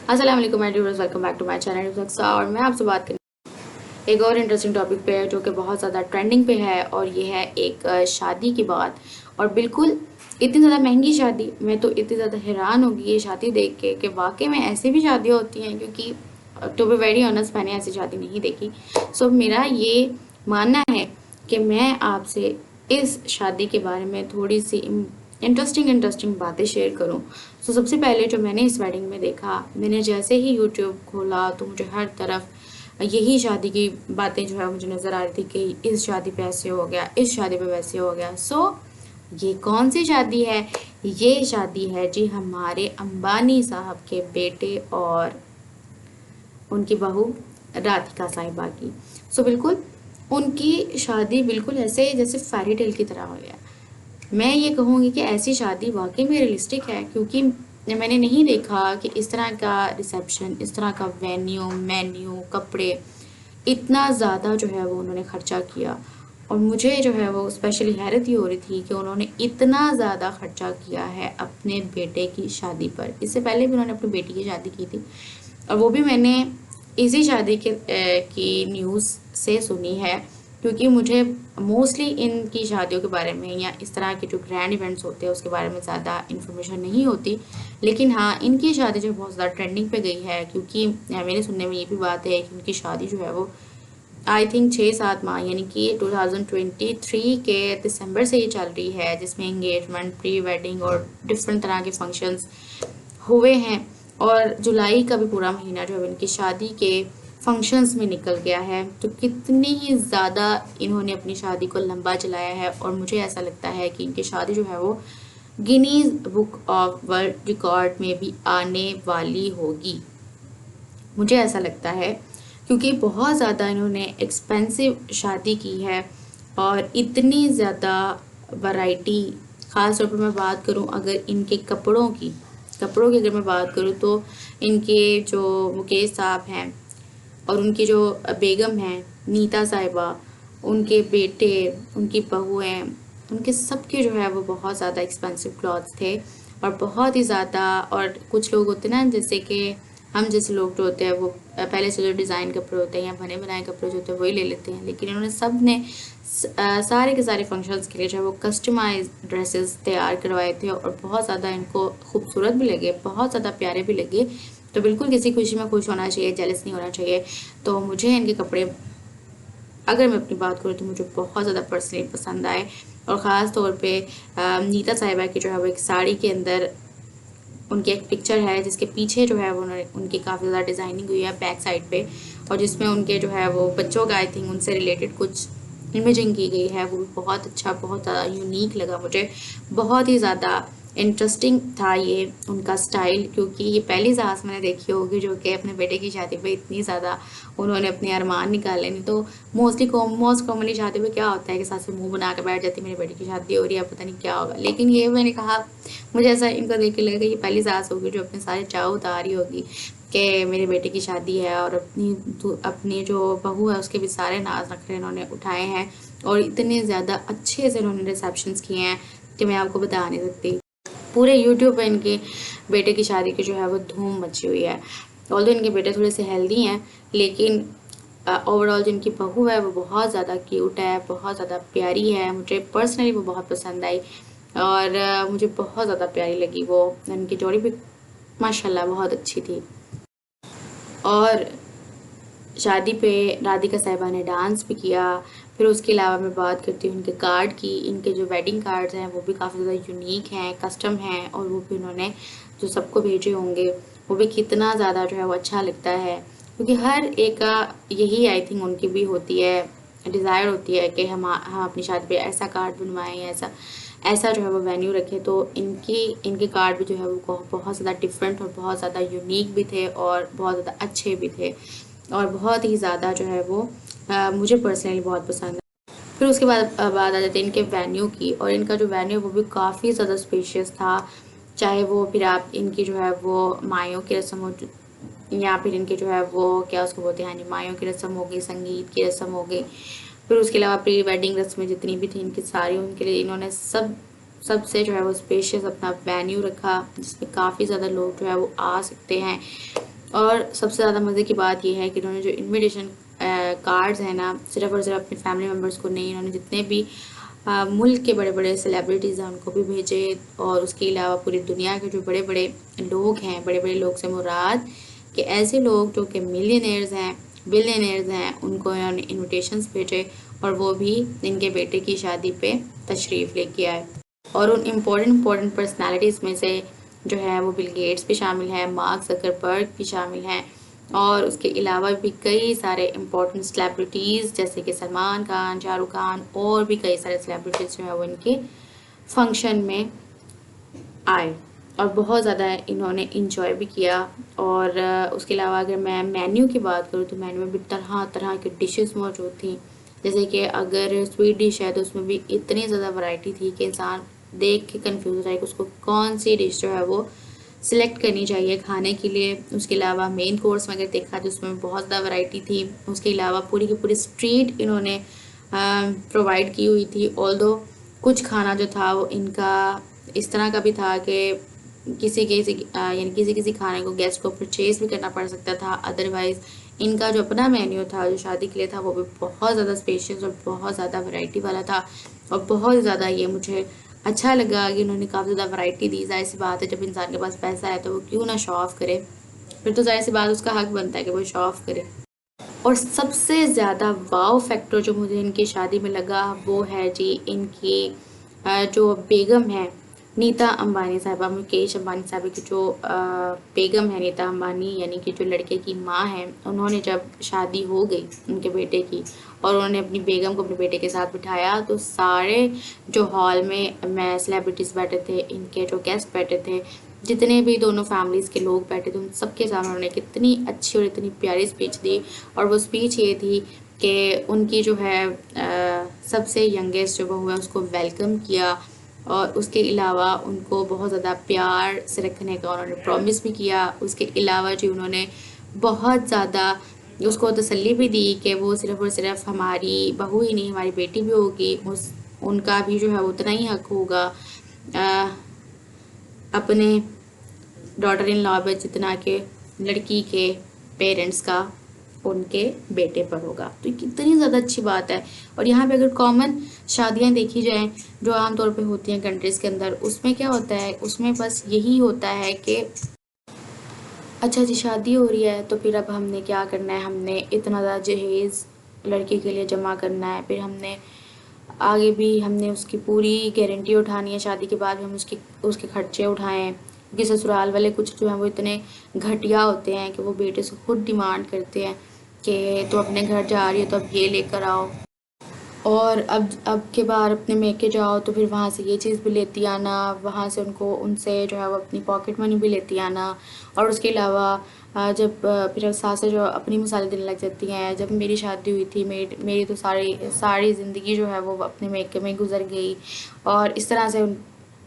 अस्सलाम वालेकुम my viewers, welcome back to my channel Raksa. और मैं आपसे बात करनी एक और इंटरेस्टिंग टॉपिक पे है जो कि बहुत ज़्यादा ट्रेंडिंग पे है, और ये है एक शादी की बात। और बिल्कुल इतनी ज़्यादा महंगी शादी, मैं तो इतनी ज़्यादा हैरान होगी ये शादी देख के कि वाकई में ऐसे भी शादियाँ होती हैं, क्योंकि टू बी वेरी ऑनेस्ट मैंने ऐसी शादी नहीं देखी। सो मेरा ये मानना है कि मैं आपसे इस शादी के बारे में थोड़ी सी इंटरेस्टिंग बातें शेयर करूं। सो सबसे पहले जो मैंने इस वेडिंग में देखा, मैंने जैसे ही यूट्यूब खोला तो मुझे हर तरफ यही शादी की बातें जो है मुझे नज़र आ रही थी कि इस शादी पे ऐसे हो गया, इस शादी पे वैसे हो गया। सो ये कौन सी शादी है? ये शादी है जी हमारे अंबानी साहब के बेटे और उनकी बहू राधिका साहिबा की। सो बिल्कुल उनकी शादी बिल्कुल ऐसे जैसे फेरी टेल की तरह हो गया। मैं ये कहूँगी कि ऐसी शादी वाकई में रियलिस्टिक है, क्योंकि मैंने नहीं देखा कि इस तरह का रिसेप्शन, इस तरह का वेन्यू, मेन्यू, कपड़े, इतना ज़्यादा जो है वो उन्होंने खर्चा किया। और मुझे जो है वो स्पेशली हैरत ही हो रही थी कि उन्होंने इतना ज़्यादा खर्चा किया है अपने बेटे की शादी पर। इससे पहले भी उन्होंने अपनी बेटी की शादी की थी, और वो भी मैंने इसी शादी की न्यूज़ से सुनी है, क्योंकि मुझे मोस्टली इनकी शादियों के बारे में या इस तरह के जो ग्रैंड इवेंट्स होते हैं उसके बारे में ज़्यादा इन्फॉर्मेशन नहीं होती। लेकिन हाँ, इनकी शादी जो बहुत ज़्यादा ट्रेंडिंग पे गई है, क्योंकि मेरे सुनने में ये भी बात है कि उनकी शादी जो है वो आई थिंक 6-7 माह यानी कि 2023 के दिसंबर से ये चल रही है, जिसमें एंगेजमेंट, प्री वेडिंग और डिफरेंट तरह के फंक्शंस हुए हैं। और जुलाई का भी पूरा महीना जो है इनकी शादी के फंक्शंस में निकल गया है। तो कितनी ही ज़्यादा इन्होंने अपनी शादी को लंबा चलाया है, और मुझे ऐसा लगता है कि इनकी शादी जो है वो Guinness book of world record में भी आने वाली होगी, मुझे ऐसा लगता है। क्योंकि बहुत ज़्यादा इन्होंने एक्सपेंसिव शादी की है, और इतनी ज़्यादा वैरायटी। ख़ास तौर पर मैं बात करूं अगर इनके कपड़ों की अगर मैं बात करूं, तो इनके जो मुकेश साहब हैं और उनकी जो बेगम हैं नीता साहिबा, उनके बेटे, उनकी बहुएं, उनके सबके जो है वो बहुत ज़्यादा एक्सपेंसिव क्लॉथ्स थे, और बहुत ही ज़्यादा। और कुछ लोग होते हैं ना, जैसे कि हम जैसे लोग जो होते हैं वो पहले से जो डिज़ाइन कपड़े होते हैं या बने बनाए कपड़े जो होते हैं वही ले लेते हैं, लेकिन इन्होंने सब ने सारे के सारे फंक्शंस के लिए जो है वो कस्टमाइज ड्रेसेस तैयार करवाए थे, और बहुत ज़्यादा इनको खूबसूरत भी लगे, बहुत ज़्यादा प्यारे भी लगे। तो बिल्कुल किसी खुशी में खुश होना चाहिए, जेलस नहीं होना चाहिए। तो मुझे इनके कपड़े, अगर मैं अपनी बात करूँ तो मुझे बहुत ज़्यादा पर्सनली पसंद आए। और ख़ास तौर पे नीता साहिबा की जो है वो एक साड़ी के अंदर उनकी एक पिक्चर है, जिसके पीछे जो है वो उनकी काफ़ी ज़्यादा डिज़ाइनिंग हुई है बैक साइड पे, और जिसमें उनके जो है वो बच्चों का आई थिंक उनसे रिलेटेड कुछ इमेजिंग की गई है। वो भी बहुत अच्छा, बहुत ज़्यादा यूनिक लगा मुझे, बहुत ही ज़्यादा इंटरेस्टिंग था ये उनका स्टाइल। क्योंकि ये पहली सास मैंने देखी होगी जो कि अपने बेटे की शादी पे इतनी ज़्यादा उन्होंने अपने अरमान निकाले। नहीं तो मोस्ट कॉमनली शादी पे क्या होता है कि सास मुंह बना के बैठ जाती है, मेरे बेटे की शादी हो रही है, पता नहीं क्या होगा। लेकिन ये मैंने कहा, मुझे ऐसा इनको देख के लगा कि ये पहली सास होगी जो अपने सारे चाव उतार रही होगी कि मेरे बेटे की शादी है, और अपनी जो बहू है उसके भी सारे नाज नखरे इन्होंने उठाए हैं, और इतने ज़्यादा अच्छे से इन्होंने रिसेप्शंस किए हैं कि मैं आपको बता नहीं सकती। पूरे यूट्यूब पे इनके बेटे की शादी की जो है वो धूम मची हुई है। ऑल्दो इनके बेटे थोड़े से हेल्दी हैं, लेकिन ओवरऑल जो इनकी बहू है वो बहुत ज़्यादा क्यूट है, बहुत ज़्यादा प्यारी है। मुझे पर्सनली वो बहुत पसंद आई, और मुझे बहुत ज़्यादा प्यारी लगी वो। इनकी जोड़ी भी माशाल्लाह बहुत अच्छी थी। और शादी पे राधिका साहिबा ने डांस भी किया। फिर उसके अलावा मैं बात करती हूँ इनके कार्ड की। इनके जो वेडिंग कार्ड्स हैं वो भी काफ़ी ज़्यादा यूनिक हैं, कस्टम हैं, और वो भी उन्होंने जो सबको भेजे होंगे वो भी कितना ज़्यादा जो है वो अच्छा लगता है। क्योंकि हर एक का यही आई थिंक उनकी भी होती है, डिज़ायर होती है कि हम अपनी शादी पे ऐसा कार्ड बनवाएं, ऐसा ऐसा जो है वो वेन्यू रखे। तो इनके कार्ड भी जो है वो बहुत ज़्यादा डिफरेंट और बहुत ज़्यादा यूनिक भी थे, और बहुत ज़्यादा अच्छे भी थे, और बहुत ही ज़्यादा जो है वो मुझे पर्सनली बहुत पसंद है। फिर उसके बाद बात आ जाती है इनके वेन्यू की, और इनका जो वेन्यू वो भी काफ़ी ज़्यादा स्पेशियस था। चाहे वो फिर आप इनकी जो है वो मायों की रस्म हो, या फिर इनके जो है वो क्या उसको बोलते हैं, हाँ जी, मायों की रस्म हो गई, संगीत की रस्म हो गई। फिर उसके अलावा प्री वेडिंग रस्में जितनी भी थी इनकी सारी, उनके लिए इन्होंने सबसे जो है वो स्पेशियस अपना वेन्यू रखा, जिसमें काफ़ी ज़्यादा लोग जो है वो आ सकते हैं। और सबसे ज़्यादा मज़े की बात यह है कि इन्होंने जो इनविटेशन कार्ड्स हैं ना, सिर्फ और सिर्फ अपने फैमिली मेम्बर्स को नहीं, इन्होंने जितने भी मुल्क के बड़े बड़े सेलिब्रिटीज़ हैं उनको भी भेजे, और उसके अलावा पूरी दुनिया के जो बड़े बड़े लोग हैं, बड़े बड़े लोग से मुराद कि ऐसे लोग जो कि मिलियनेयर्स हैं, बिलियनेयर्स हैं, उनको इन्होंने इन्विटेशंस भेजे, और वो भी इनके बेटे की शादी पे तशरीफ़ लेके आए। और उन इम्पोर्टेंट पर्सनालिटीज़ में से जो है वो बिल गेट्स भी शामिल हैं, मार्क ज़करबर्ग भी शामिल हैं, और उसके अलावा भी कई सारे इम्पोर्टेंट सेलिब्रिटीज़ जैसे कि सलमान खान, शाहरुख खान, और भी कई सारे सेलिब्रिटीज़ जो है वो इनके फंक्शन में आए, और बहुत ज़्यादा इन्होंने इंजॉय भी किया। और उसके अलावा अगर मैं मेन्यू की बात करूँ तो मेन्यू में भी तरह तरह की डिशेस मौजूद थी। जैसे कि अगर स्वीट डिश है तो उसमें भी इतनी ज़्यादा वैरायटी थी कि इंसान देख के कंफ्यूज हो जाए कि उसको कौन सी डिश जो है वो सिलेक्ट करनी चाहिए खाने के लिए। उसके अलावा मेन कोर्स में अगर देखा तो उसमें बहुत ज़्यादा वैरायटी थी। उसके अलावा पूरी की पूरी स्ट्रीट इन्होंने प्रोवाइड की हुई थी। ऑल्दो कुछ खाना जो था वो इनका इस तरह का भी था कि किसी खाने को गेस्ट को परचेज भी करना पड़ सकता था। अदरवाइज़ इनका जो अपना मेन्यू था जो शादी के लिए था वो भी बहुत ज़्यादा स्पेशियस और बहुत ज़्यादा वैरायटी वाला था, और बहुत ज़्यादा ये मुझे अच्छा लगा कि इन्होंने काफ़ी ज़्यादा वैरायटी दी। ज़ाहिर सी बात है जब इंसान के पास पैसा है तो वो क्यों ना शो ऑफ़ करे, फिर तो ज़ाहिर सी बात उसका हक बनता है कि वो शो ऑफ़ करे। और सबसे ज़्यादा वाव फैक्टर जो मुझे इनकी शादी में लगा वो है जी इनकी जो बेगम है नीता अंबानी साहिबा, मुकेश अंबानी साहिबा की जो बेगम है नीता अंबानी, यानी कि जो लड़के की माँ है, उन्होंने जब शादी हो गई उनके बेटे की और उन्होंने अपनी बेगम को अपने बेटे के साथ बिठाया, तो सारे जो हॉल में सेलिब्रिटीज़ बैठे थे, इनके जो गेस्ट बैठे थे, जितने भी दोनों फैमिलीज़ के लोग बैठे थे, उन सबके सामने उन्होंने कितनी अच्छी और इतनी प्यारी स्पीच दी। और वो स्पीच ये थी कि उनकी जो है सबसे यंगेस्ट जो बहू है उसको वेलकम किया, और उसके अलावा उनको बहुत ज़्यादा प्यार से रखने का उन्होंने प्रॉमिस भी किया। उसके अलावा जी उन्होंने बहुत ज़्यादा उसको तसल्ली भी दी कि वो सिर्फ़ और सिर्फ हमारी बहू ही नहीं, हमारी बेटी भी होगी, उनका भी जो है उतना ही हक होगा अपने डॉटर इन लॉ पे जितना के लड़की के पेरेंट्स का उनके बेटे पर होगा। तो ये कितनी ज़्यादा अच्छी बात है। और यहाँ पे अगर कॉमन शादियाँ देखी जाएं जो आमतौर पे होती हैं कंट्रीज़ के अंदर, उसमें क्या होता है, उसमें बस यही होता है कि अच्छा जी शादी हो रही है तो फिर अब हमने क्या करना है, हमने इतना ज़्यादा जहेज़ लड़की के लिए जमा करना है, फिर हमने आगे भी हमने उसकी पूरी गारंटी उठानी है, शादी के बाद भी हम उसके खर्चे उठाएं। क्योंकि ससुराल वाले कुछ जो हैं वो इतने घटिया होते हैं कि वो बेटे से खुद डिमांड करते हैं कि तो अपने घर जा रही हो तो अब ये लेकर आओ, और अब के बार अपने मेके जाओ तो फिर वहाँ से ये चीज़ भी लेती आना, वहाँ से उनसे जो है वो अपनी पॉकेट मनी भी लेती आना। और उसके अलावा जब फिर सासें जो अपनी मिसालें देने लग जाती हैं, जब मेरी शादी हुई थी मेरी तो सारी ज़िंदगी जो है वो अपने मेके में गुजर गई, और इस तरह से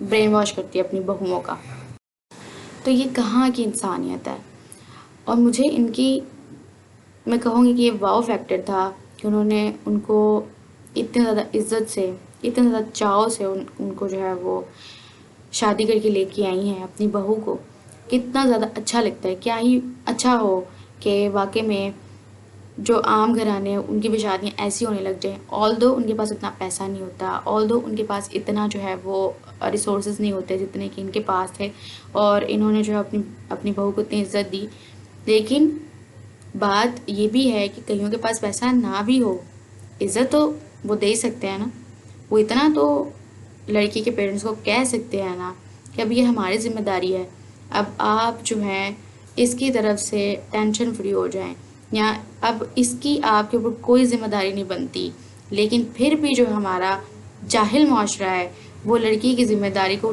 ब्रेन वॉश करती है अपनी बहुओं का। तो ये कहाँ की इंसानियत है। और मुझे इनकी, मैं कहूँगी कि ये वाव फैक्टर था कि उन्होंने उनको इतने ज़्यादा इज़्ज़त से, इतने ज़्यादा चाव से उनको जो है वो शादी करके लेके आई हैं अपनी बहू को। कितना ज़्यादा अच्छा लगता है, क्या ही अच्छा हो कि वाकई में जो आम घराने हैं उनकी भी शादियाँ ऐसी होने लग जाएँ। ऑल्दो उनके पास इतना पैसा नहीं होता, ऑल्दो उनके पास इतना जो है वो रिसोर्सेज नहीं होते जितने कि इनके पास थे, और इन्होंने जो है अपनी अपनी बहू को इतनी इज़्ज़त दी। लेकिन बात ये भी है कि कईयों के पास पैसा ना भी हो, इज़्ज़त तो वो दे ही सकते हैं ना। वो इतना तो लड़की के पेरेंट्स को कह सकते हैं ना कि अब ये हमारी ज़िम्मेदारी है, अब आप जो हैं इसकी तरफ से टेंशन फ्री हो जाएं, या अब इसकी आपके ऊपर कोई ज़िम्मेदारी नहीं बनती। लेकिन फिर भी जो हमारा जाहिल माशरा है वो लड़की की ज़िम्मेदारी को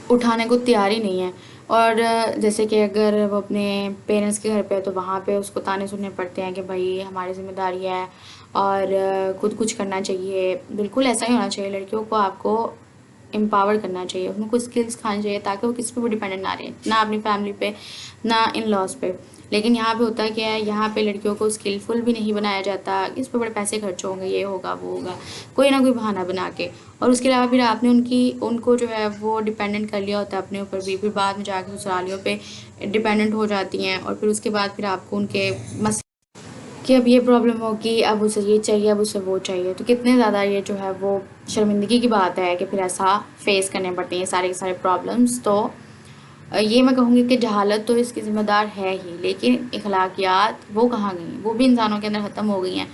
उठाने को तैयार ही नहीं है। और जैसे कि अगर वो अपने पेरेंट्स के घर पे है तो वहाँ पे उसको ताने सुनने पड़ते हैं कि भाई हमारी ज़िम्मेदारी है और खुद कुछ करना चाहिए। बिल्कुल ऐसा ही होना चाहिए, लड़कियों को आपको एम्पावर करना चाहिए, उनको स्किल्स सिखानी चाहिए ताकि वो किसी पे भी डिपेंडेंट ना रहे, ना अपनी फैमिली पे, ना इन लॉज पे। लेकिन यहाँ पे होता क्या है, यहाँ पे लड़कियों को स्किलफुल भी नहीं बनाया जाता, इस पर बड़े पैसे खर्च होंगे, ये होगा वो होगा, कोई ना कोई बहाना बना के। और उसके अलावा फिर आपने उनको जो है वो डिपेंडेंट कर लिया होता है अपने ऊपर भी, फिर बाद में जाके ससुरालियों पे डिपेंडेंट हो जाती हैं। और फिर उसके बाद फिर आपको उनके कि अब ये प्रॉब्लम होगी, अब उसे ये चाहिए, अब उसे वो चाहिए, तो कितने ज़्यादा ये जो है वो शर्मिंदगी की बात है कि फिर ऐसा फेस करने पड़ती हैं सारे के सारे प्रॉब्लम्स। तो ये मैं कहूँगी कि जहालत तो इसकी ज़िम्मेदार है ही, लेकिन अखलाकियात वो कहाँ गई, वो भी इंसानों के अंदर ख़त्म हो गई हैं।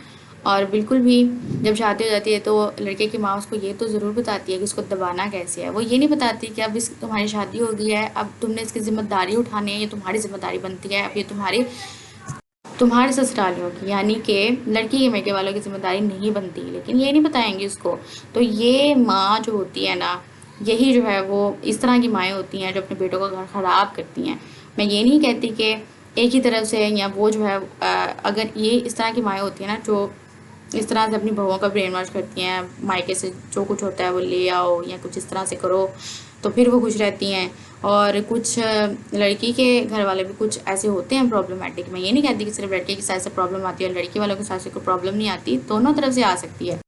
और बिल्कुल भी जब शादी हो जाती है तो लड़के की माँ उसको ये तो ज़रूर बताती है कि उसको दबाना कैसे है, वो ये नहीं बताती कि अब इस तुम्हारी शादी हो गई है, अब तुमने इसकी ज़िम्मेदारी उठानी है, ये तुम्हारी ज़िम्मेदारी बनती है, अब ये तुम्हारे ससुरालियों की, यानी कि लड़की के मैके वालों की जिम्मेदारी नहीं बनती, लेकिन ये नहीं बताएंगे उसको। तो ये माँ जो होती है ना, यही जो है वो इस तरह की माएँ होती हैं जो अपने बेटों का घर ख़राब करती हैं। मैं ये नहीं कहती कि एक ही तरफ से, या वो जो है अगर ये इस तरह की माएँ होती हैं ना जो इस तरह से अपनी बहुओं का ब्रेन वॉश करती हैं, मायके से जो कुछ होता है वो ले आओ या कुछ इस तरह से करो, तो फिर वो खुश रहती हैं। और कुछ लड़की के घर वाले भी कुछ ऐसे होते हैं प्रॉब्लमेटिक। मैं ये नहीं कहती कि सिर्फ लड़के की साइड से प्रॉब्लम आती है और लड़की वालों की साइड से कोई प्रॉब्लम नहीं आती, दोनों तरफ से आ सकती है।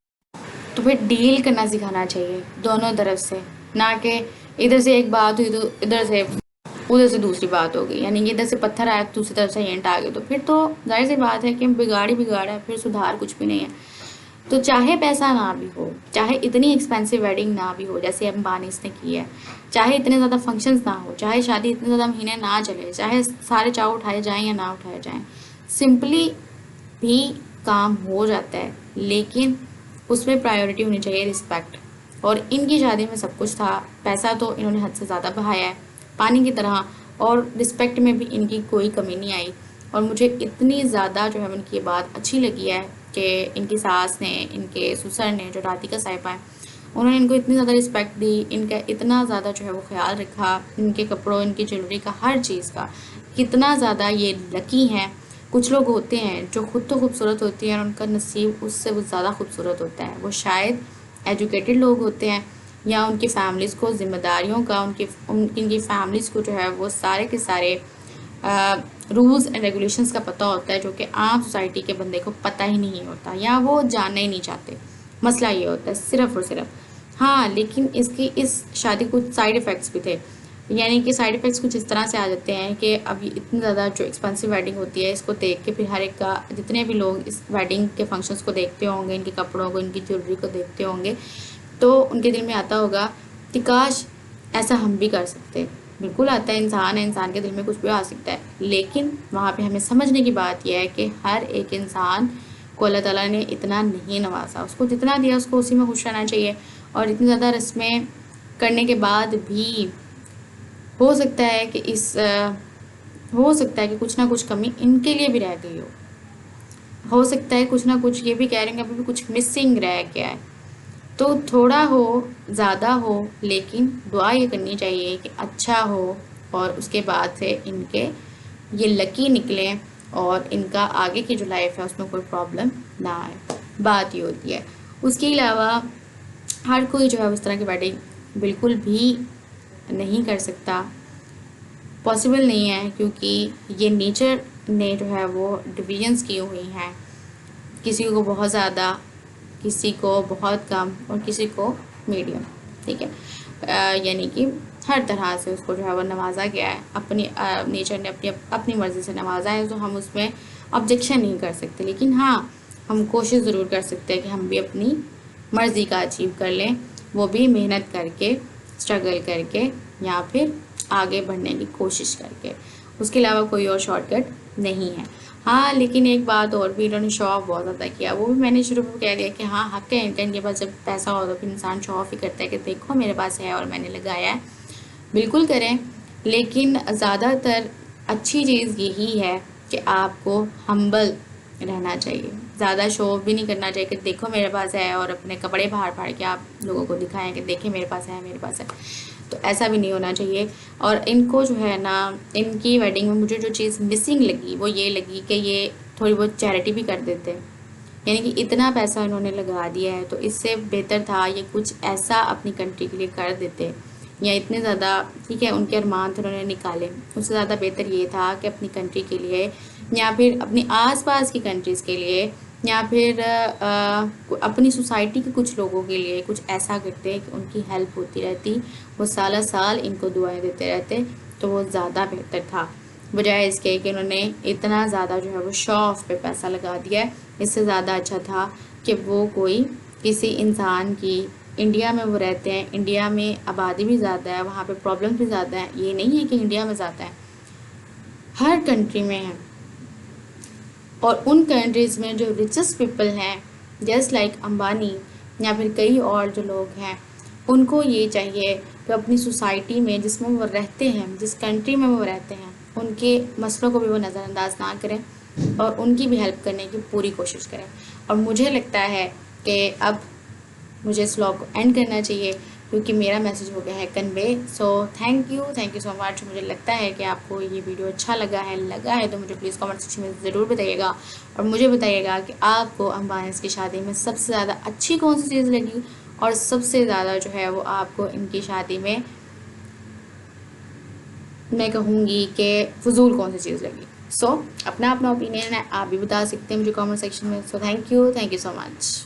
तो फिर डील करना सिखाना चाहिए दोनों तरफ से, ना कि इधर से एक बात हुई तो उधर से दूसरी बात हो गई, यानी कि इधर से पत्थर आया तो दूसरी तरफ से ईंट आ गई, तो फिर तो जाहिर सी बात है कि बिगाड़ ही बिगाड़ है, फिर सुधार कुछ भी नहीं है। तो चाहे पैसा ना भी हो, चाहे इतनी एक्सपेंसिव वेडिंग ना भी हो जैसे अंबानीस ने की है, चाहे इतने ज़्यादा फंक्शंस ना हो, चाहे शादी इतने ज़्यादा महीने ना चले, चाहे सारे चाव उठाए जाएं या ना उठाए जाएं, सिंपली भी काम हो जाता है। लेकिन उसमें प्रायोरिटी होनी चाहिए रिस्पेक्ट। और इनकी शादी में सब कुछ था, पैसा तो इन्होंने हद से ज़्यादा बहाया है पानी की तरह, और रिस्पेक्ट में भी इनकी कोई कमी नहीं आई। और मुझे इतनी ज़्यादा जो है उनकी ये बात अच्छी लगी है कि इनकी सास ने, इनके ससुर ने, जो राधिका साहिबा हैं, उन्होंने इनको इतनी ज़्यादा रिस्पेक्ट दी, इनका इतना ज़्यादा जो है वो ख्याल रखा, इनके कपड़ों, इनकी ज्वेलरी का, हर चीज़ का। कितना ज़्यादा ये लकी हैं। कुछ लोग होते हैं जो खुद तो खूबसूरत होती हैं और उनका नसीब उससे वो ज़्यादा खूबसूरत होता है, वो शायद एजुकेटेड लोग होते हैं, या उनकी फैमिलीज़ को ज़िम्मेदारियों का, इनकी फैमिलीज़ को जो है वो सारे के सारे रूल्स एंड रेगुलेशंस का पता होता है, जो कि आम सोसाइटी के बंदे को पता ही नहीं होता, या वो जानना ही नहीं चाहते। मसला ये होता है सिर्फ़ और सिर्फ। हाँ, लेकिन इस शादी कुछ साइड इफ़ेक्ट्स भी थे, यानी कि साइड इफ़ेक्ट्स कुछ इस तरह से आ जाते हैं कि अब ये इतनी ज़्यादा जो एक्सपेंसिव वेडिंग होती है, इसको देख के फिर हर एक का, जितने भी लोग इस वेडिंग के फंक्शंस को देखते होंगे, इनके कपड़ों को, इनकी ज्वेलरी को देखते होंगे, तो उनके दिल में आता होगा कि काश ऐसा हम भी कर सकते। बिल्कुल आता है, इंसान के दिल में कुछ भी आ सकता है, लेकिन वहाँ पे हमें समझने की बात यह है कि हर एक इंसान को अल्लाह ताला ने इतना नहीं नवाजा, उसको जितना दिया उसको उसी में खुश रहना चाहिए। और इतनी ज़्यादा रस्में करने के बाद भी हो सकता है कि हो सकता है कि कुछ ना कुछ कमी इनके लिए भी रह गई हो सकता है कुछ ना कुछ, ये भी कह रहे हैं अभी भी कुछ मिसिंग रह गया है। तो थोड़ा हो, ज़्यादा हो, लेकिन दुआ ये करनी चाहिए कि अच्छा हो, और उसके बाद से इनके ये लकी निकलें और इनका आगे की जो लाइफ है उसमें कोई प्रॉब्लम ना आए, बात ये होती है। उसके अलावा हर कोई जो है उस तरह की वेडिंग बिल्कुल भी नहीं कर सकता, पॉसिबल नहीं है, क्योंकि ये नेचर ने जो है वो डिविजन्स की हुई हैं, किसी को बहुत ज़्यादा, किसी को बहुत कम, और किसी को मीडियम, ठीक है। यानी कि हर तरह से उसको जो है वो नवाजा गया है, अपनी नेचर ने अपनी मर्ज़ी से नवाजा है, तो हम उसमें ऑब्जेक्शन नहीं कर सकते। लेकिन हाँ, हम कोशिश ज़रूर कर सकते हैं कि हम भी अपनी मर्ज़ी का अचीव कर लें, वो भी मेहनत करके, स्ट्रगल करके, या फिर आगे बढ़ने की कोशिश करके। उसके अलावा कोई और शॉर्टकट नहीं है। हाँ, लेकिन एक बात और भी, इन्होंने शो ऑफ बहुत ज़्यादा किया, वो भी मैंने शुरू में कह दिया कि हाँ, हक है इनके पास, जब पैसा हो तो फिर इंसान शो ऑफ ही करता है कि देखो मेरे पास है और मैंने लगाया है। बिल्कुल करें, लेकिन ज़्यादातर अच्छी चीज़ यही है कि आपको हम्बल रहना चाहिए, ज़्यादा शो ऑफ भी नहीं करना चाहिए कि देखो मेरे पास है और अपने कपड़े फाड़ फाड़ के आप लोगों को दिखाएं कि देखें मेरे पास है, मेरे पास है। तो ऐसा भी नहीं होना चाहिए। और इनको जो है ना, इनकी वेडिंग में मुझे जो चीज़ मिसिंग लगी वो ये लगी कि ये थोड़ी बहुत चैरिटी भी कर देते, यानी कि इतना पैसा उन्होंने लगा दिया है, तो इससे बेहतर था ये कुछ ऐसा अपनी कंट्री के लिए कर देते, या इतने ज़्यादा, ठीक है उनके अरमान थे उन्होंने निकाले, उससे ज़्यादा बेहतर ये था कि अपनी कंट्री के लिए या फिर अपनी आसपास की कंट्रीज़ के लिए या फिर अपनी सोसाइटी के कुछ लोगों के लिए कुछ ऐसा करते कि उनकी हेल्प होती रहती, वो साल साल इनको दुआएं देते रहते, तो वो ज़्यादा बेहतर था, बजाय इसके कि उन्होंने इतना ज़्यादा जो है वो शो ऑफ पे पैसा लगा दिया है। इससे ज़्यादा अच्छा था कि वो कोई किसी इंसान की, इंडिया में वो रहते हैं, इंडिया में आबादी भी ज़्यादा है, वहाँ पे प्रॉब्लम भी ज़्यादा है, ये नहीं है कि इंडिया में ज़्यादा है, हर कंट्री में है। और उन कंट्रीज़ में जो रिचेस्ट पीपल हैं जस्ट लाइक अंबानी या फिर कई और जो लोग हैं, उनको ये चाहिए कि अपनी सोसाइटी में जिसमें वो रहते हैं, जिस कंट्री में वो रहते हैं, उनके मसलों को भी वो नज़रअंदाज ना करें और उनकी भी हेल्प करने की पूरी कोशिश करें। और मुझे लगता है कि अब मुझे इस व्लॉग को एंड करना चाहिए क्योंकि मेरा मैसेज हो गया है convey. So thank you so much. मुझे लगता है कि आपको ये वीडियो अच्छा लगा है तो मुझे प्लीज़ कमेंट सेक्शन में ज़रूर बताइएगा और मुझे बताइएगा कि आपको अंबानी की शादी में सबसे ज़्यादा अच्छी कौन सी चीज़ लगी और सबसे ज़्यादा जो है वो आपको इनकी शादी में मैं कहूँगी कि फजूल कौन सी चीज़ लगी। सो अपना अपना ओपिनियन है, आप भी बता सकते हैं मुझे कमेंट सेक्शन में। So thank you so much.